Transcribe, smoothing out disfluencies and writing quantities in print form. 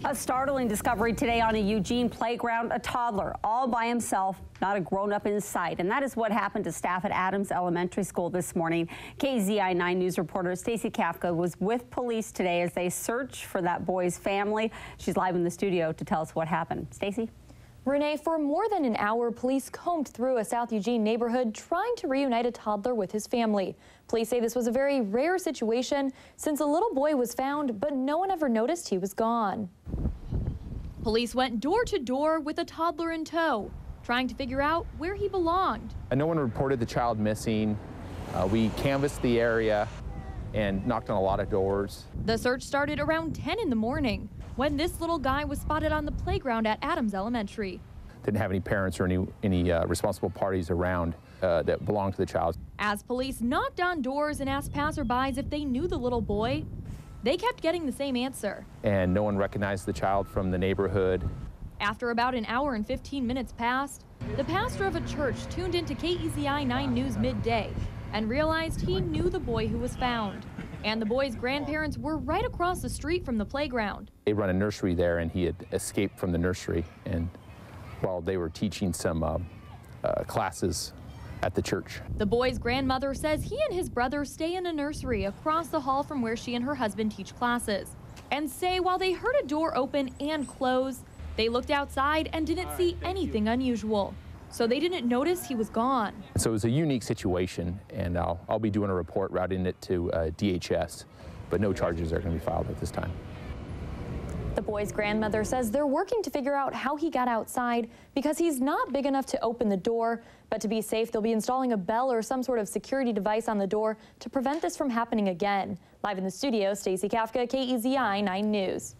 A startling discovery today on a Eugene playground, a toddler all by himself, not a grown-up in sight. And that is what happened to staff at Adams Elementary School this morning. KZI 9 News reporter Stacey Kafka was with police today as they search for that boy's family. She's live in the studio to tell us what happened. Stacey? Renee, for more than an hour, police combed through a South Eugene neighborhood trying to reunite a toddler with his family. Police say this was a very rare situation since a little boy was found, but no one ever noticed he was gone. Police went door to door with a toddler in tow, trying to figure out where he belonged. No one reported the child missing. We canvassed the area and knocked on a lot of doors. The search started around 10 in the morning when this little guy was spotted on the playground at Adams Elementary. Didn't have any parents or any responsible parties around that belonged to the child. As police knocked on doors and asked passerbys if they knew the little boy, they kept getting the same answer. And no one recognized the child from the neighborhood. After about an hour and 15 minutes passed, the pastor of a church tuned into KZI 9 News midday and realized he knew the boy who was found. And the boy's grandparents were right across the street from the playground. They run a nursery there, and he had escaped from the nursery, and while they were teaching some classes at the church. The boy's grandmother says he and his brother stay in a nursery across the hall from where she and her husband teach classes, and say while they heard a door open and close, they looked outside and didn't see anything unusual. So they didn't notice he was gone. So it was a unique situation, and I'll be doing a report routing it to DHS, but no charges are going to be filed at this time. The boy's grandmother says they're working to figure out how he got outside because he's not big enough to open the door, but to be safe, they'll be installing a bell or some sort of security device on the door to prevent this from happening again. Live in the studio, Stacey Kafka, KZI 9 News.